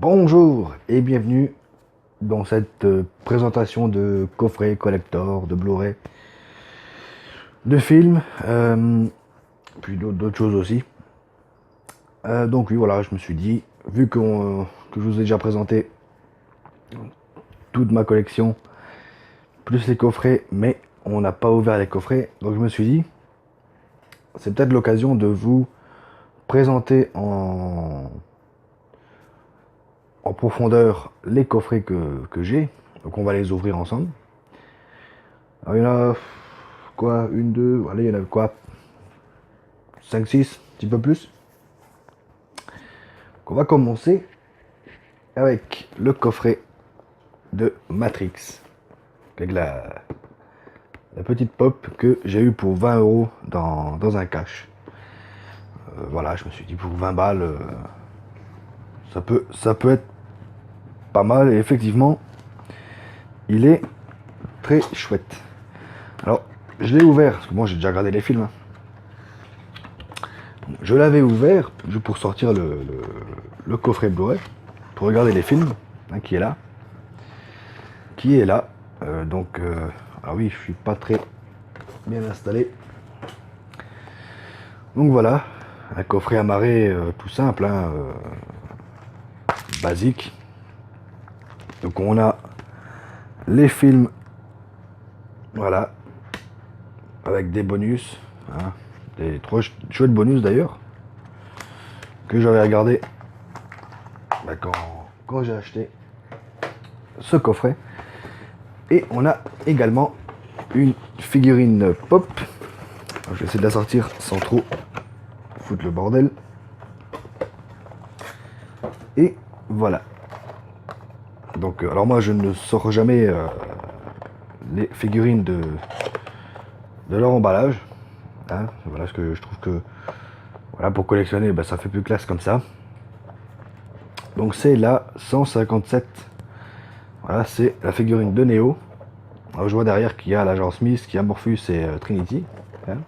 Bonjour et bienvenue dans cette présentation de coffret collector, de Blu-ray, de films, puis d'autres choses aussi. Donc oui, voilà, je me suis dit, vu que je vous ai déjà présenté toute ma collection, plus les coffrets, mais on n'a pas ouvert les coffrets, donc je me suis dit, c'est peut-être l'occasion de vous présenter en profondeur les coffrets que j'ai. Donc on va les ouvrir ensemble. Alors il y en a quoi, une, deux, allez, il y en a quoi, 5 6 un petit peu plus. Donc on va commencer avec le coffret de Matrix. Avec la petite pop que j'ai eu pour 20 € dans un cash. Voilà, je me suis dit pour 20 balles, ça peut être pas mal. Et effectivement, il est très chouette. Alors, je l'ai ouvert, parce que moi j'ai déjà regardé les films. Je l'avais ouvert juste pour sortir le coffret Blu-ray, pour regarder les films, hein, qui est là. Alors oui, je suis pas très bien installé. Donc voilà, un coffret amarré tout simple, hein, basique. Donc on a les films, voilà, avec des bonus, hein, des trop chouettes bonus d'ailleurs, que j'avais regardé quand j'ai acheté ce coffret. Et on a également une figurine pop. Alors, je vais essayer de la sortir sans trop foutre le bordel. Et voilà. Donc, alors moi je ne sors jamais les figurines de leur emballage. Hein. Voilà, parce que je trouve que voilà, pour collectionner, ça fait plus classe comme ça. Donc c'est la 157. Voilà, c'est la figurine de Neo. Alors, je vois derrière qu'il y a l'agent Smith, qu'il y a Morpheus et Trinity. Hein.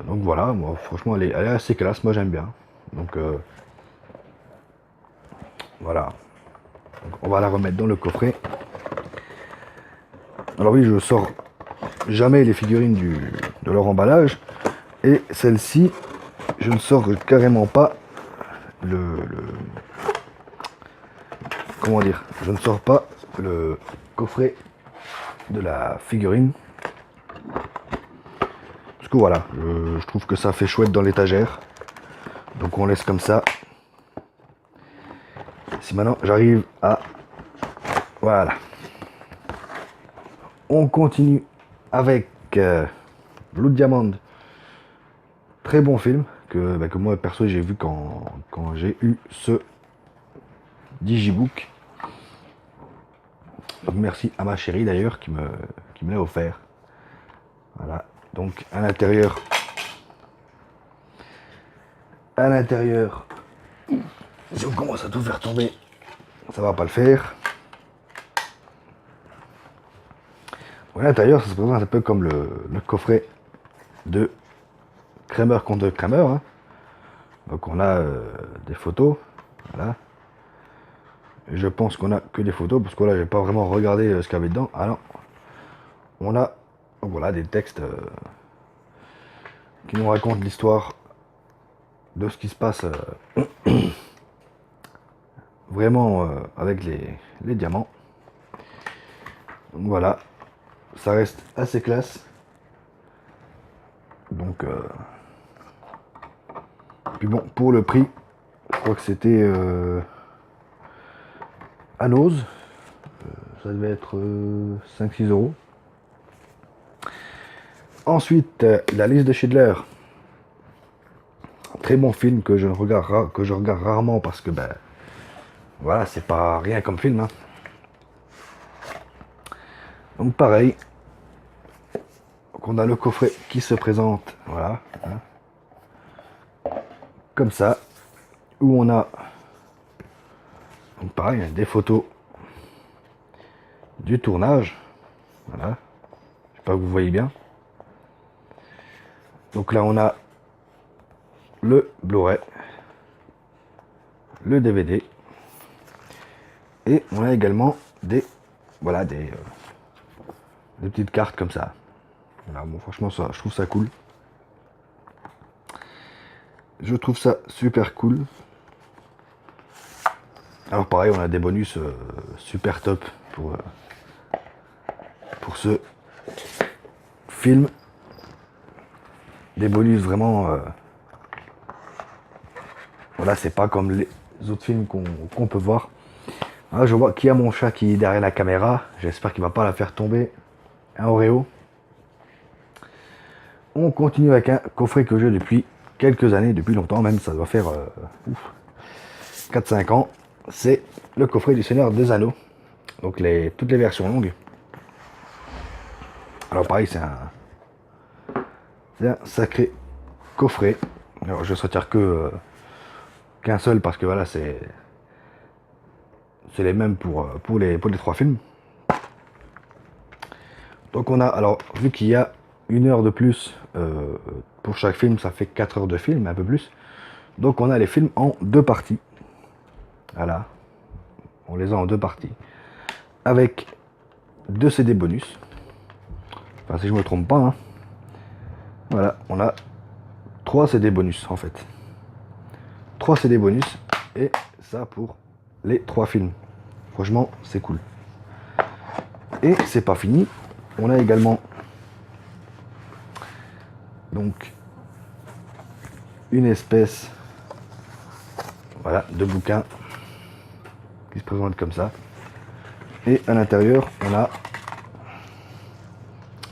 Donc voilà, moi franchement elle est assez classe, moi j'aime bien. Donc voilà. Donc, on va la remettre dans le coffret. Alors oui, je sors jamais les figurines de leur emballage. Et celle-ci, je ne sors carrément pas comment dire, je ne sors pas le coffret de la figurine. Parce que voilà, je trouve que ça fait chouette dans l'étagère. Donc on laisse comme ça. Si maintenant j'arrive à... Voilà. On continue avec Blood Diamond. Très bon film que moi perso j'ai vu quand j'ai eu ce Digibook. Donc merci à ma chérie d'ailleurs qui me l'a offert. Voilà. Donc à l'intérieur, si on commence à tout faire tomber, ça va pas le faire. À l'intérieur, ça se présente un peu comme le coffret de Kramer contre Kramer. Hein. Donc on a des photos, voilà. Et je pense qu'on a que des photos parce que là j'ai pas vraiment regardé ce qu'il y avait dedans. Alors on a voilà des textes qui nous racontent l'histoire de ce qui se passe vraiment avec les diamants. Donc voilà, ça reste assez classe. Donc puis bon, pour le prix, je crois que c'était à Nose, ça devait être 5-6 €. Ensuite, la liste de Schindler. Très bon film que je regarde rarement parce que voilà, c'est pas rien comme film. Hein. Donc pareil, on a le coffret qui se présente, voilà, hein, comme ça, où on a donc pareil des photos du tournage, voilà, je sais pas que vous voyez bien. Donc là on a le Blu-ray, le DVD. Et on a également des petites cartes comme ça. Voilà, bon, franchement, ça, je trouve ça cool. Je trouve ça super cool. Alors pareil, on a des bonus super top pour ce film. Des bonus vraiment... voilà, c'est pas comme les autres films qu'on peut voir. Ah, je vois qu'il y a mon chat qui est derrière la caméra. J'espère qu'il va pas la faire tomber. Un Oreo. On continue avec un coffret que j'ai depuis quelques années, depuis longtemps même. Ça doit faire 4-5 ans. C'est le coffret du Seigneur des Anneaux. Donc toutes les versions longues. Alors pareil, c'est un sacré coffret. Alors je ne retire qu'un seul parce que voilà, c'est les mêmes pour les 3 films. Donc on a, alors vu qu'il y a 1 heure de plus pour chaque film, ça fait 4 heures de film, un peu plus. Donc on a les films en 2 parties. Voilà, on les a en 2 parties. Avec 2 CD bonus. Enfin si je me trompe pas. Hein. Voilà, on a 3 CD bonus en fait. 3 CD bonus et ça pour les 3 films. Franchement, c'est cool. Et c'est pas fini. On a également donc une espèce de bouquin qui se présente comme ça. Et à l'intérieur, on a...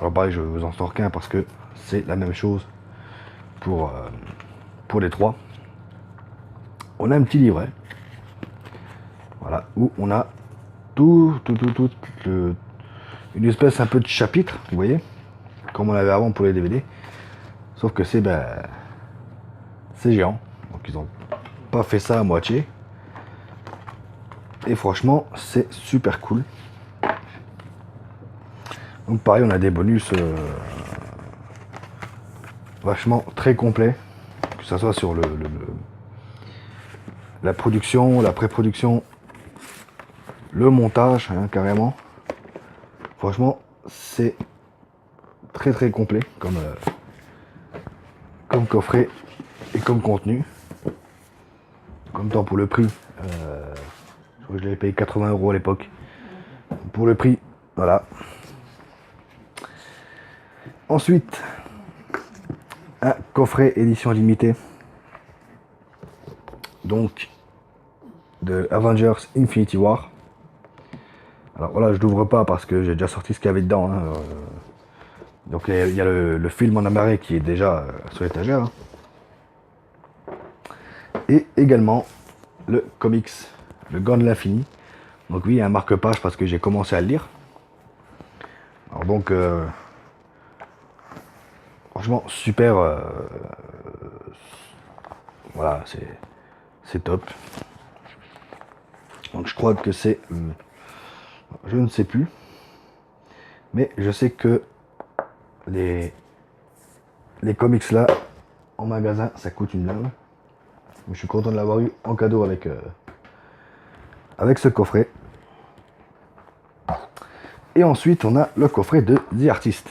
Alors pareil, je vous en sors qu'un parce que c'est la même chose pour les 3. On a un petit livret. Voilà, où on a une espèce un peu de chapitre, vous voyez, comme on avait avant pour les DVD. Sauf que c'est géant. Donc ils ont pas fait ça à moitié. Et franchement, c'est super cool. Donc pareil, on a des bonus vachement très complets. Que ce soit sur la production, la pré-production, le montage, hein, carrément. Franchement, c'est très très complet comme coffret et comme contenu. Comme temps pour le prix. Je crois que je l'avais payé 80 € à l'époque. Pour le prix, voilà. Ensuite, un coffret édition limitée. Donc, de Avengers Infinity War. Alors voilà, je l'ouvre pas parce que j'ai déjà sorti ce qu'il y avait dedans. Hein. Donc il y a le film en amarré qui est déjà sur l'étagère. Hein. Et également le comics, le Gant de l'Infini. Donc oui, il y a un marque-page parce que j'ai commencé à le lire. Alors donc, franchement, super. Voilà, c'est top. Donc je crois que c'est... je ne sais plus. Mais je sais que les comics là, en magasin, ça coûte une blinde. Je suis content de l'avoir eu en cadeau avec ce coffret. Et ensuite, on a le coffret de The Artist.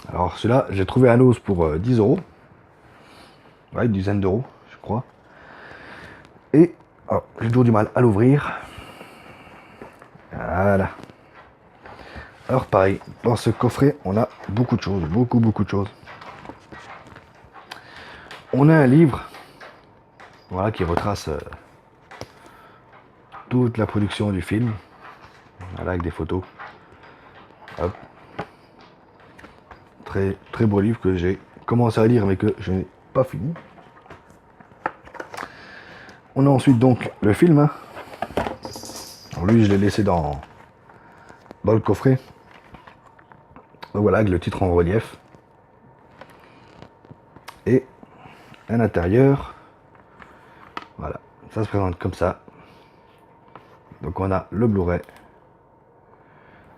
Alors celui-là, j'ai trouvé à Nose pour 10 €. Ouais, une dizaine d'euros, je crois. Et j'ai toujours du mal à l'ouvrir. Voilà. Alors pareil, dans ce coffret, on a beaucoup de choses, beaucoup de choses. On a un livre, voilà, qui retrace toute la production du film, voilà, avec des photos. Hop. Très très beau livre que j'ai commencé à lire mais que je n'ai pas fini. On a ensuite donc le film. Hein. Alors lui, je l'ai laissé dans le coffret. Donc voilà, avec le titre en relief. Et à l'intérieur, voilà, ça se présente comme ça. Donc on a le Blu-ray.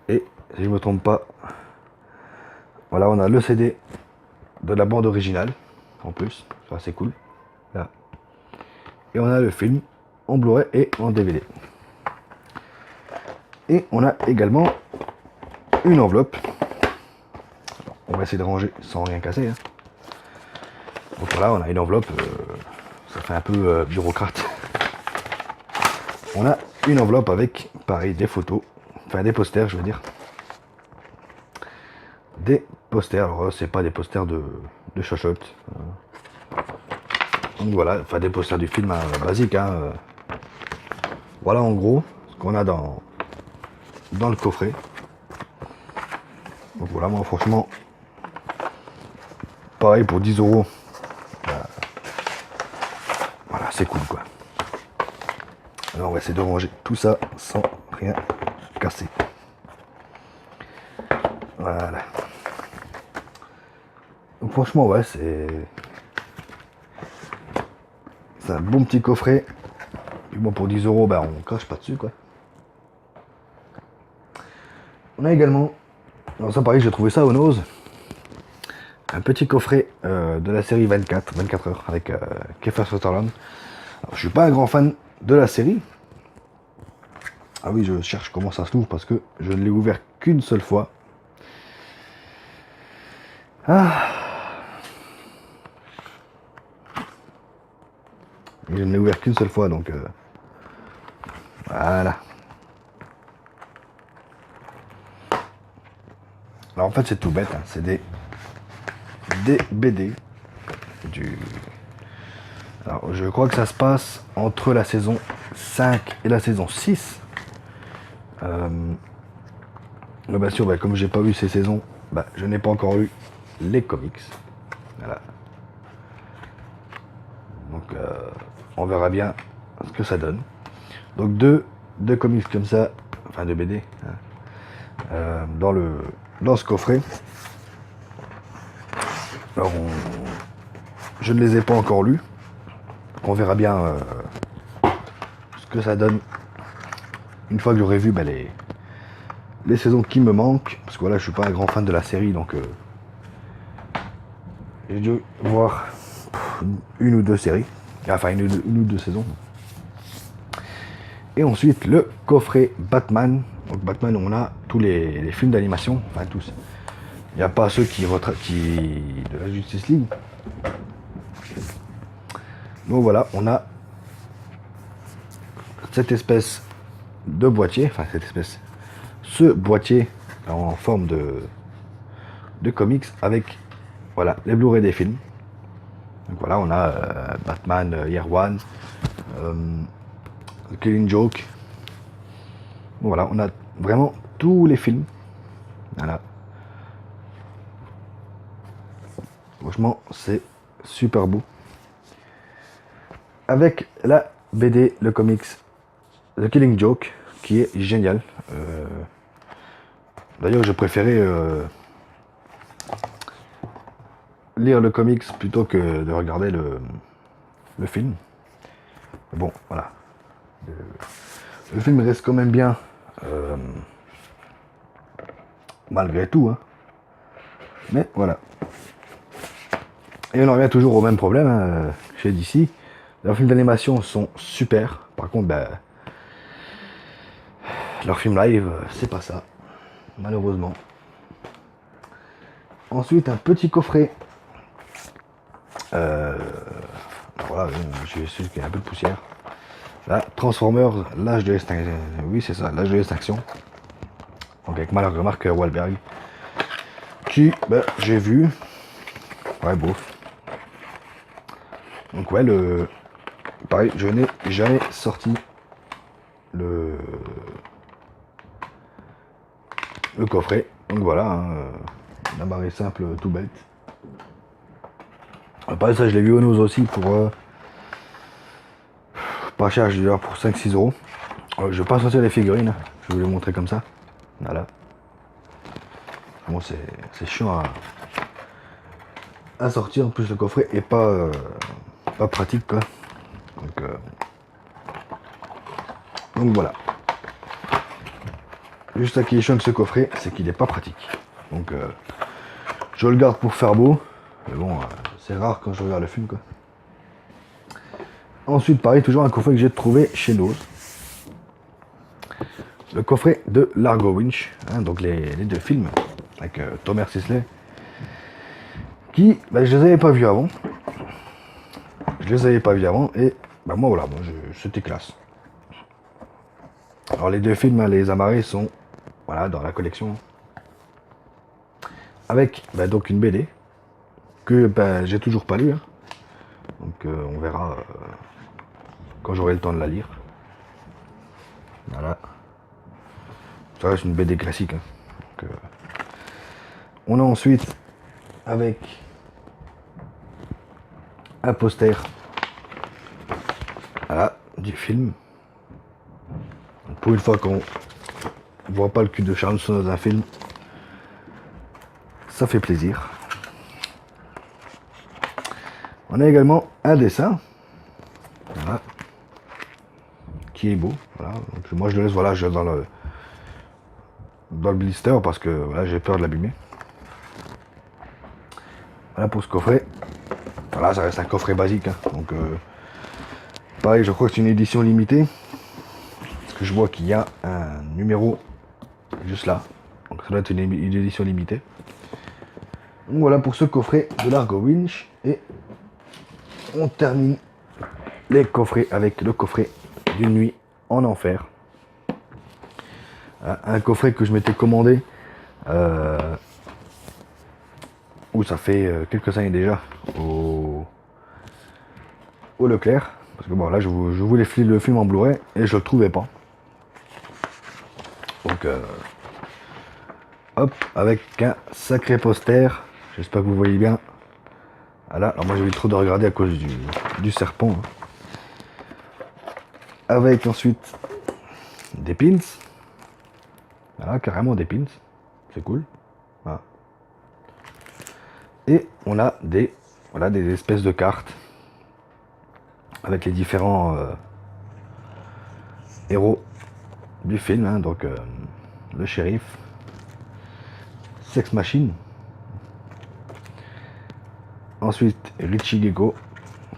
Et si je ne me trompe pas, voilà, on a le CD de la bande originale, en plus, c'est assez cool. Là. Et on a le film en Blu-ray et en DVD. Et on a également une enveloppe. On va essayer de ranger sans rien casser. Hein. Donc voilà, on a une enveloppe. Ça fait un peu bureaucrate. On a une enveloppe avec, pareil, des photos. Enfin, des posters, je veux dire. Des posters. Alors, c'est pas des posters de Shawshot. Donc voilà, enfin des posters du film basique. Hein. Voilà en gros ce qu'on a dans le coffret. Donc voilà, moi franchement, pareil pour 10 €. Voilà, c'est cool quoi. Alors on va essayer de ranger tout ça sans rien casser. Voilà. Donc franchement ouais, c'est un bon petit coffret. Puis bon, pour 10 €, bah, on crache pas dessus quoi. On a également, alors ça pareil, j'ai trouvé ça au Nose, un petit coffret de la série 24 heures avec Kiefer Sutherland. Alors, je suis pas un grand fan de la série. Ah oui, je cherche comment ça se l'ouvre parce que je ne l'ai ouvert qu'une seule fois. Ah. Je ne l'ai ouvert qu'une seule fois, donc voilà. Alors en fait c'est tout bête, hein. C'est des BD Alors je crois que ça se passe entre la saison 5 et la saison 6. Bien sûr, bah, comme j'ai pas vu ces saisons, bah, je n'ai pas encore eu les comics. Voilà. Donc on verra bien ce que ça donne. Donc deux comics comme ça, enfin de BD, hein, dans ce coffret. Alors je ne les ai pas encore lus. On verra bien ce que ça donne une fois que j'aurai vu bah, les saisons qui me manquent. Parce que voilà, je suis pas un grand fan de la série, donc j'ai dû voir une ou deux séries. Enfin une ou deux saisons. Et ensuite le coffret Batman. Donc Batman, on a tous les films d'animation, enfin tous. Il n'y a pas ceux qui de la Justice League. Donc voilà, on a cette espèce de boîtier, enfin ce boîtier en forme de comics avec voilà les Blu-ray des films. Donc voilà, on a Batman Year One, The Killing Joke. Bon, voilà, on a vraiment tous les films. Voilà. Franchement, c'est super beau. Avec la BD, le comics The Killing Joke, qui est génial. D'ailleurs, je préférais lire le comics plutôt que de regarder le film. Bon, voilà. Le film reste quand même bien, malgré tout. Hein. Mais voilà. Et on en revient toujours au même problème hein, chez DC. Leurs films d'animation sont super. Par contre, bah, leurs films live, c'est pas ça. Malheureusement. Ensuite, un petit coffret. Voilà, j'ai su qu'il y a un peu de poussière. Là, Transformers, l'âge de l'extinction. Oui, c'est ça, l'âge de l'extinction. Donc avec Mark Wahlberg. Qui, bah, j'ai vu. Ouais, bof. Donc ouais, pareil, je n'ai jamais sorti le coffret. Donc voilà, hein, un barré simple, tout bête. Après ça, je l'ai vu au Nose aussi pour pas cher, je dirais pour 5-6 €. Je vais pas sortir les figurines, je vais vous les montrer comme ça. Voilà. Bon, c'est chiant à sortir. En plus, le coffret est pas pratique quoi. Donc voilà. Juste la question de ce coffret, c'est qu'il est pas pratique. Donc je le garde pour faire beau. Mais bon, c'est rare quand je regarde le film quoi. Ensuite, pareil, toujours un coffret que j'ai trouvé chez Noz. Le coffret de Largo Winch, hein, donc les deux films avec Thomas Sisley, qui, je les avais pas vus avant. Je les avais pas vus avant et moi voilà, c'était classe. Alors les deux films, hein, les amarrés sont voilà dans la collection avec donc une BD que j'ai toujours pas lu, hein. Donc on verra quand j'aurai le temps de la lire. Voilà. Ça reste une BD classique, hein. Donc, on a ensuite avec un poster voilà, du film. Donc, pour une fois qu'on voit pas le cul de Charles dans un film, ça fait plaisir. On a également un dessin, voilà, qui est beau. Voilà. Donc, moi je le laisse voilà, dans le blister parce que voilà, j'ai peur de l'abîmer. Voilà pour ce coffret. Voilà, ça reste un coffret basique, hein. Donc pareil, je crois que c'est une édition limitée. Parce que je vois qu'il y a un numéro juste là. Donc ça doit être une édition limitée. Donc voilà pour ce coffret de Largo Winch. Et on termine les coffrets avec le coffret d'une nuit en enfer. Un coffret que je m'étais commandé où ça fait quelques années déjà au Leclerc. Parce que bon là je voulais filer le film en Blu-ray et je le trouvais pas. Donc hop, avec un sacré poster. J'espère que vous voyez bien. Voilà, alors moi j'ai eu trop de regarder à cause du serpent, hein. Avec ensuite des pins. Voilà, carrément des pins. C'est cool. Voilà. Et on a des espèces de cartes avec les différents héros du film, hein. Donc le shérif, Sex Machine, ensuite Richie Gecko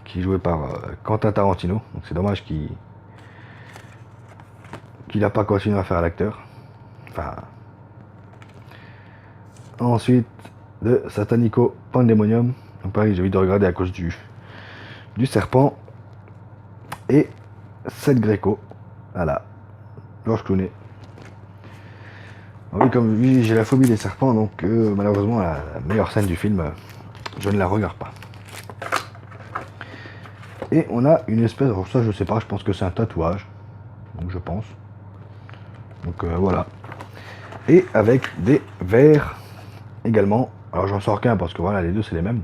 qui est joué par Quentin Tarantino. Donc c'est dommage qu'il n'a pas continué à faire l'acteur. Enfin, ensuite de Satanico Pandemonium. Donc pareil, j'ai envie de regarder à cause du serpent. Et Seth Greco, voilà, Georges Clooney. Oui, comme j'ai la phobie des serpents, donc malheureusement la meilleure scène du film, je ne la regarde pas. Et on a une espèce, alors ça je sais pas, je pense que c'est un tatouage, donc je pense. Donc voilà. Et avec des verres également. Alors j'en sors qu'un parce que voilà, les deux c'est les mêmes.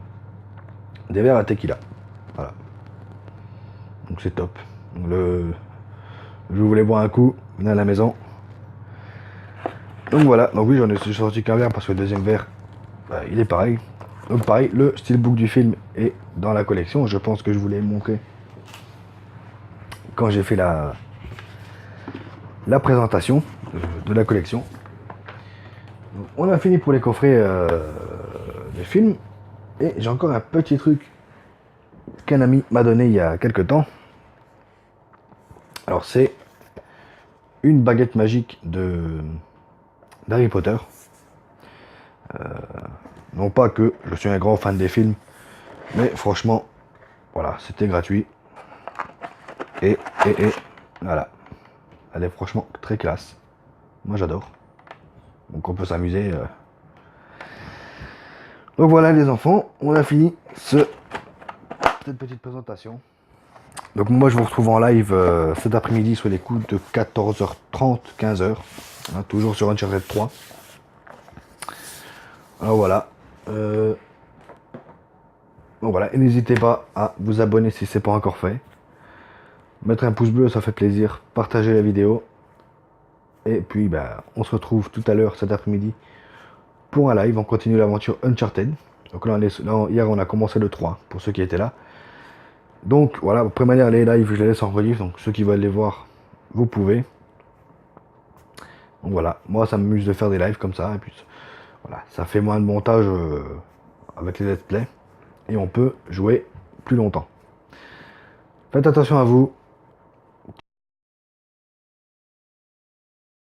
Des verres à tequila. Voilà. Donc c'est top. Je voulais boire un coup, venez à la maison. Donc voilà, donc oui j'en ai sorti qu'un verre parce que le deuxième verre, il est pareil. Donc pareil, le steelbook du film est dans la collection. Je pense que je vous l'ai montré quand j'ai fait la présentation de la collection. Donc, on a fini pour les coffrets des films. Et j'ai encore un petit truc qu'un ami m'a donné il y a quelques temps. Alors c'est une baguette magique d'Harry Potter. Non pas que je suis un grand fan des films, mais franchement, voilà, c'était gratuit. Et voilà. Elle est franchement très classe. Moi j'adore. Donc on peut s'amuser. Donc voilà les enfants, on a fini cette petite présentation. Donc moi je vous retrouve en live cet après-midi sur les coups de 14h30, 15h. Hein, toujours sur Uncharted 3. Alors voilà. Donc voilà, et n'hésitez pas à vous abonner si ce n'est pas encore fait. Mettre un pouce bleu, ça fait plaisir. Partagez la vidéo. Et puis on se retrouve tout à l'heure cet après-midi pour un live. On continue l'aventure Uncharted. Donc là, hier on a commencé le 3 pour ceux qui étaient là. Donc voilà, après manière les lives je les laisse en relief. Donc ceux qui veulent les voir, vous pouvez. Donc voilà, moi ça m'amuse de faire des lives comme ça. Et puis voilà, ça fait moins de montage avec les let's play. Et on peut jouer plus longtemps. Faites attention à vous.